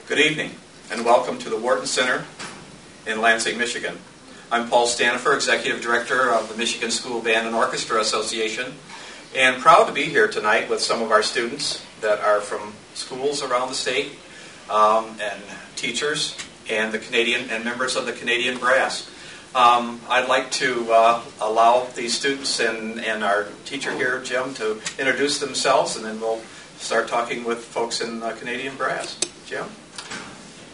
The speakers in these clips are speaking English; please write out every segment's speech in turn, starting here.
Good evening, and welcome to the Wharton Center in Lansing, Michigan. I'm Paul Stanifer, Executive Director of the Michigan School Band and Orchestra Association, and proud to be here tonight with some of our students that are from schools around the state, and teachers, and the Canadian and members of the Canadian Brass. I'd like to allow these students and our teacher here, Jim, to introduce themselves, and then we'll start talking with folks in Canadian Brass. Jim?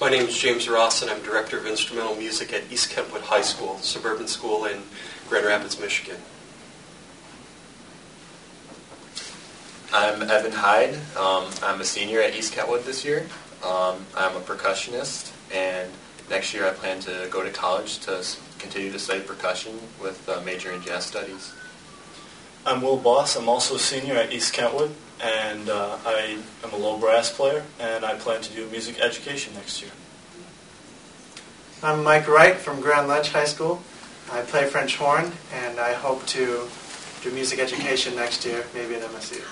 My name is James Ross, and I'm Director of Instrumental Music at East Kentwood High School, suburban school in Grand Rapids, Michigan. I'm Evan Hyde. I'm a senior at East Kentwood this year. I'm a percussionist, and next year I plan to go to college to continue to study percussion with a major in jazz studies. I'm Will Boss. I'm also a senior at East Kentwood, and I am a low brass player, and I plan to do music education next year. I'm Mike Wright from Grand Ledge High School. I play French horn, and I hope to do music education next year, maybe at MSU.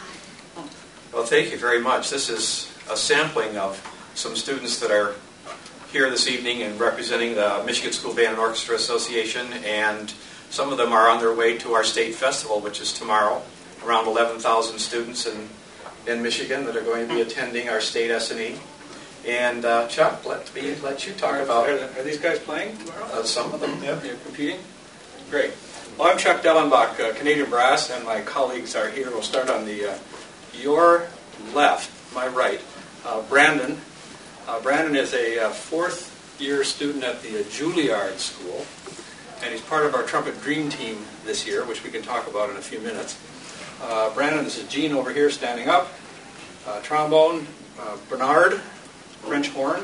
Well, thank you very much. This is a sampling of some students that are here this evening and representing the Michigan School Band and Orchestra Association, and some of them are on their way to our state festival, which is tomorrow. Around 11,000 students in Michigan that are going to be attending our state S&E. And Chuck, let you talk about it. Are these guys playing tomorrow? Some of them, yeah. You're competing? Great. Well, I'm Chuck Dellenbach, Canadian Brass, and my colleagues are here. We'll start on the your left, my right. Brandon. Brandon is a fourth-year student at the Juilliard School, and he's part of our trumpet dream team this year, which we can talk about in a few minutes. Brandon, this is Gene over here standing up. Trombone, Bernard, French horn.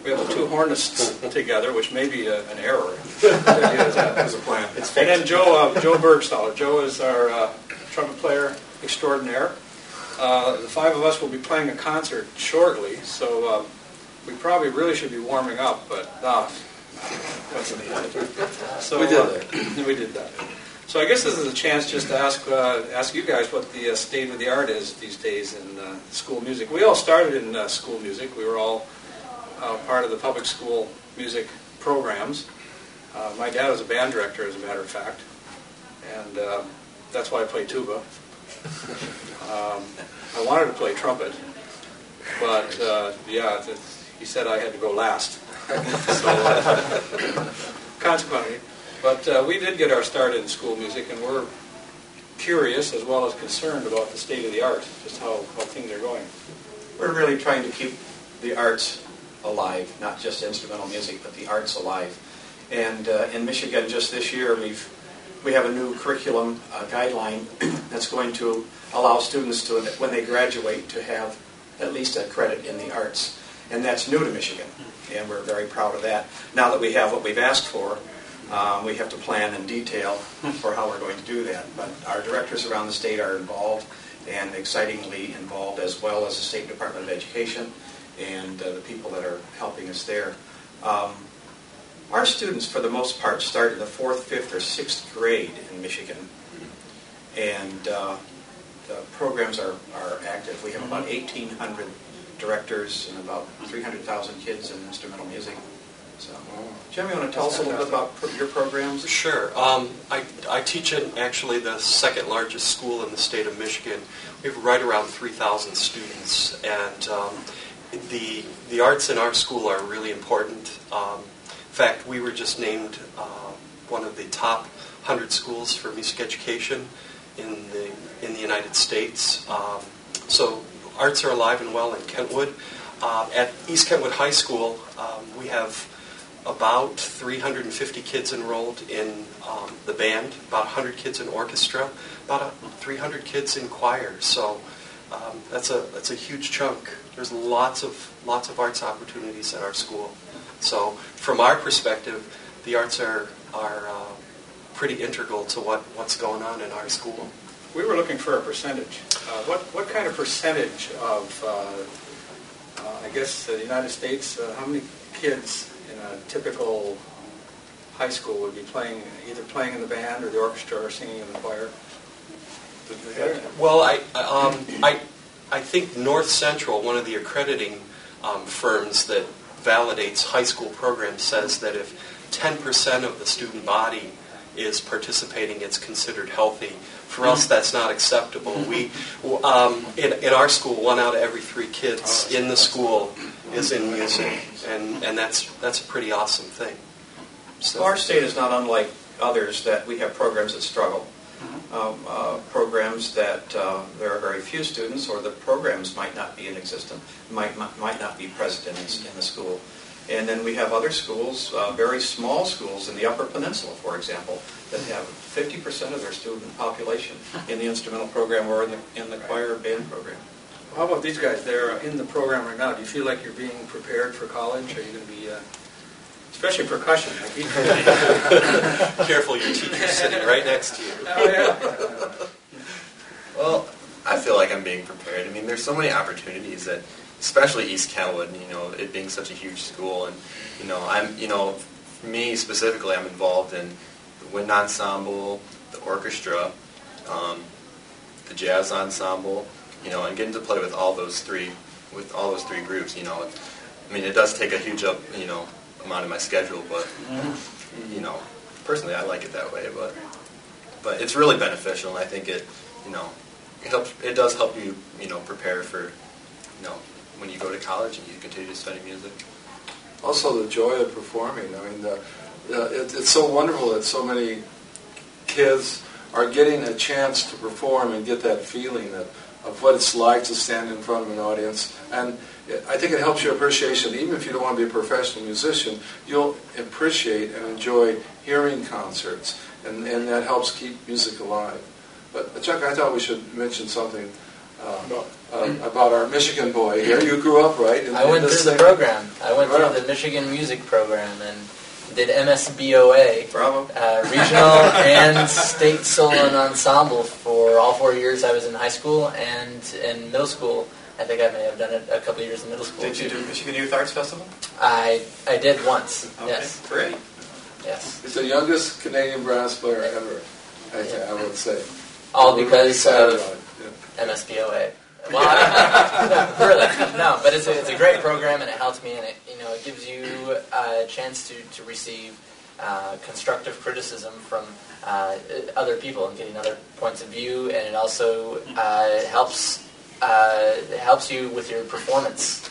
We have the two hornists together, which may be an error. That was a plan. And then Joe Bergstaller. Joe is our trumpet player extraordinaire. The five of us will be playing a concert shortly, so we probably really should be warming up, but so, we did that. So I guess this is a chance just to ask you guys what the state of the art is these days in school music. We all started in school music. We were all part of the public school music programs. My dad was a band director, as a matter of fact, and that's why I play tuba. I wanted to play trumpet, but he said I had to go last. So, consequently, but we did get our start in school music, and we're curious as well as concerned about the state of the art, just how things are going. We're really trying to keep the arts alive, not just instrumental music, but the arts alive. And in Michigan, just this year, we have a new curriculum guideline that's going to allow students to, when they graduate, to have at least a credit in the arts. And that's new to Michigan, and we're very proud of that. Now that we have what we've asked for, we have to plan in detail for how we're going to do that. But our directors around the state are involved, and excitingly involved, as well as the State Department of Education and the people that are helping us there. Our students, for the most part, start in the 4th, 5th, or 6th grade in Michigan, and the programs are active. We have about 1,800 directors and about 300,000 kids in instrumental music. So, Jim, you want to tell us a little bit about your programs? Sure. I teach in actually the second largest school in the state of Michigan. We have right around 3,000 students, and the arts in our school are really important. In fact, we were just named one of the top 100 schools for music education in the United States. So arts are alive and well in Kentwood. At East Kentwood High School, we have about 350 kids enrolled in the band, about 100 kids in orchestra, about 300 kids in choir. So that's a huge chunk. There's lots of arts opportunities at our school. So from our perspective, the arts are pretty integral to what's going on in our school. We were looking for a percentage. What kind of percentage of, I guess, the United States, how many kids in a typical high school would be either playing in the band or the orchestra or singing in the choir? Well, I think North Central, one of the accrediting firms that validates high school programs says that if 10% of the student body is participating, it's considered healthy. For us, that's not acceptable. We, in our school, 1 out of every 3 kids in the school is in music, and that's a pretty awesome thing. So Our state is not unlike others that we have programs that struggle. Programs that there are very few students, or the programs might not be in existence, might not be present in the school. And then we have other schools, very small schools in the Upper Peninsula, for example, that have 50% of their student population in the instrumental program or in the choir or band program. How about these guys? They're in the program right now. Do you feel like you're being prepared for college? Are you going to be, especially percussion? Like careful, your teacher's sitting right next to you. Oh, yeah. Well, I feel like I'm being prepared. I mean, there's so many opportunities that, especially East Kentwood, it being such a huge school, and for me specifically, I'm involved in the wind ensemble, the orchestra, the jazz ensemble, and getting to play with all those three groups. I mean, it does take a huge amount of my schedule, but personally, I like it that way. But it's really beneficial, and I think it helps. It does help you, prepare for, when you go to college and you continue to study music. Also, the joy of performing. I mean, it's so wonderful that so many kids are getting a chance to perform and get that feeling of what it's like to stand in front of an audience. And I think it helps your appreciation. Even if you don't want to be a professional musician, you'll appreciate and enjoy hearing concerts, and that helps keep music alive. But Chuck, I thought we should mention something about our Michigan boy here. You grew up, right? I went through the program. I went through the Michigan music program and did MSBOA, Bravo. Regional and state solo and ensemble for all 4 years I was in high school, and in middle school, I think I may have done it a couple of years in middle school. Did you do Michigan Youth Arts Festival? I did once, Okay, yes. great. Yes. He's the youngest Canadian brass player ever, I would say. All because of Yeah. MSBOA. Well, really, no, but it's a great program, and it helps me, and it gives you a chance to receive constructive criticism from other people and getting other points of view, and it also helps you with your performance.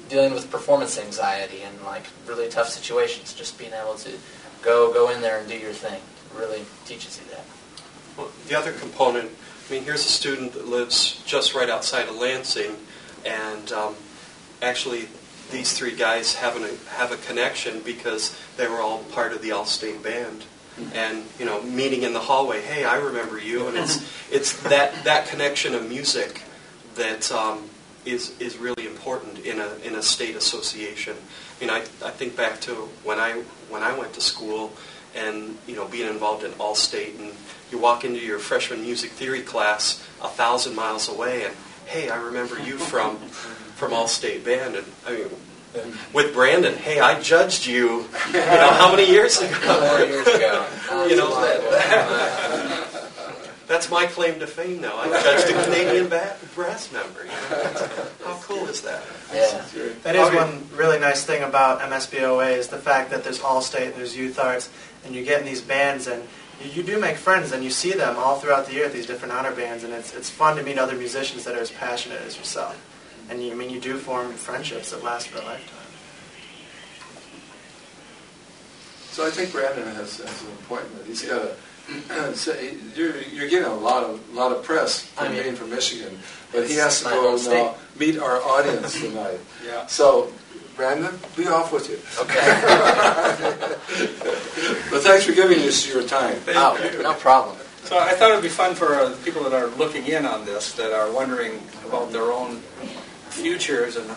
Dealing with performance anxiety and like really tough situations, just being able to go in there and do your thing really teaches you that. Well, the other component, here's a student that lives just right outside of Lansing, and actually these 3 guys have a connection because they were all part of the all-state band. And meeting in the hallway, hey, I remember you, and it's that connection of music that is really important in a state association. I think back to when I went to school, and being involved in all-state, and you walk into your freshman music theory class 1,000 miles away, and hey, I remember you from all-state band, and with Brandon, hey, I judged you, how many years ago? 4 years ago. That's my claim to fame now. I judged a Canadian brass member. How cool is that? Yeah. That is one really nice thing about MSBOA is the fact that there's all-state, there's youth arts, and you get in these bands, and you do make friends, and you see them all throughout the year at these different honor bands, and it's fun to meet other musicians that are as passionate as yourself. And you do form friendships that last for a lifetime. So I think Brandon has an appointment. He's got a. You're getting a lot of press from being from Michigan, but he has to go now meet our audience tonight. Yeah. So, Brandon, be off with you. Okay. But thanks for giving us your time. No problem. So I thought it would be fun for people that are looking in on this, that are wondering about their own futures and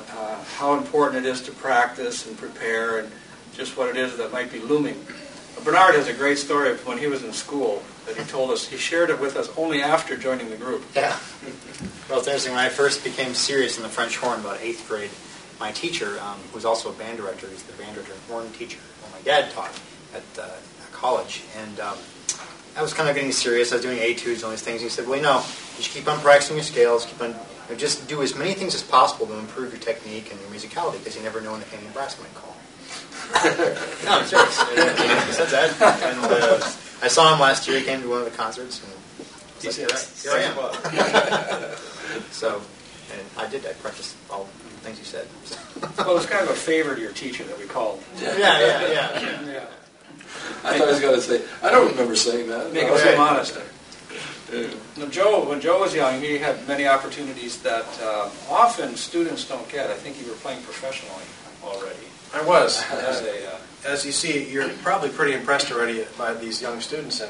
how important it is to practice and prepare and just what it is that might be looming. Bernard has a great story of when he was in school that he told us. He shared it with us only after joining the group. Yeah. Well, it's interesting. When I first became serious in the French horn, about 8th grade, my teacher, who was also a band director, he's the band director and horn teacher, who my dad taught at college. And I was kind of getting serious. I was doing etudes and all these things. He said, well, you should keep on practicing your scales, keep on just do as many things as possible to improve your technique and your musicality, because you never know when the Canadian brass might call. No, I'm serious. He said that. And I saw him last year. He came to one of the concerts. And He said, here I am. So, and I practiced all the things you said. Well, it was kind of a favor to your teacher that we called. Yeah. I thought he was going to say, I don't remember saying that. Make him seem honest. Now, when Joe was young, he had many opportunities that often students don't get. I think you were playing professionally already. I was. As you see, you're probably pretty impressed already by these young students,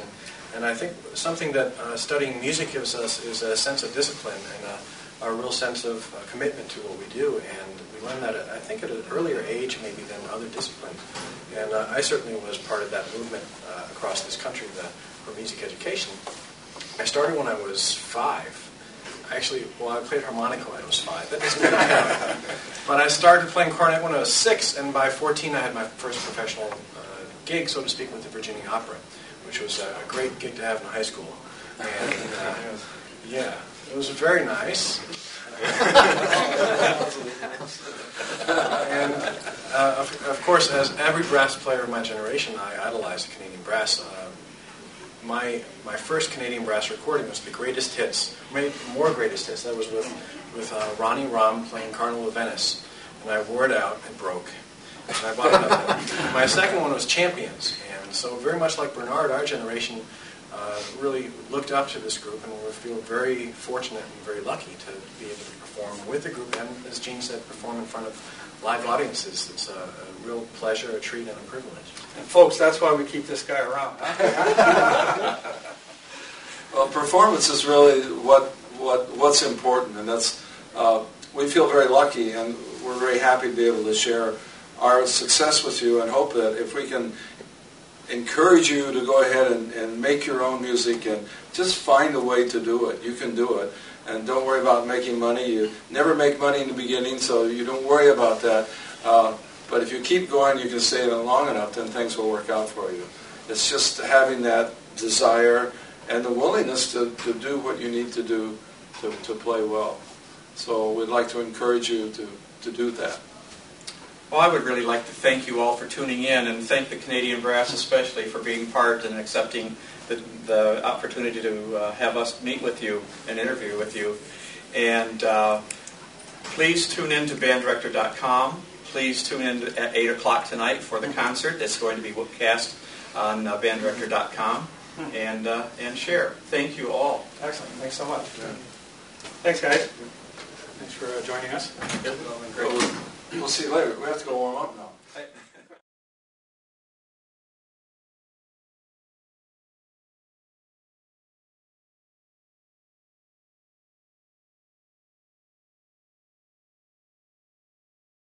and I think something that studying music gives us is a sense of discipline and a real sense of commitment to what we do, and we learn that, I think, at an earlier age maybe than other disciplines. And I certainly was part of that movement across this country for music education. I started when I was 5. I played harmonica when I was 5. That doesn't really count. But I started playing cornet when I was 6, and by 14 I had my first professional gig, so to speak, with the Virginia Opera, which was a great gig to have in high school. And yeah, it was very nice. And of course, as every brass player of my generation, I idolized the Canadian brass. My first Canadian brass recording was the Greatest Hits, more Greatest Hits. That was with Ronnie Rom playing Carnival of Venice, and I wore it out and broke. And I bought another one. My second one was Champions, and so very much like Bernard, our generation really looked up to this group, and we feel very fortunate and very lucky to be able to perform with the group, and as Gene said, perform in front of live audiences. It's a real pleasure, a treat, and a privilege. And folks, that's why we keep this guy around. Well, performance is really what's important, and that's we feel very lucky, and we're very happy to be able to share our success with you, and hope that if we can encourage you to go ahead and make your own music and just find a way to do it. You can do it, and don't worry about making money. You never make money in the beginning, so you don't worry about that. But if you keep going, you can stay in it long enough, then things will work out for you. It's just having that desire and the willingness to do what you need to do to play well. So we'd like to encourage you to do that. Well, I would really like to thank you all for tuning in, and thank the Canadian Brass especially for being part and accepting the opportunity to have us meet with you and interview with you. And please tune in to banddirector.com. Please tune in at 8 o'clock tonight for the concert that's going to be cast on banddirector.com, and share. Thank you all. Excellent. Thanks so much. Yeah. Thanks, guys. Thanks for joining us. We'll see you later. We have to go warm up now.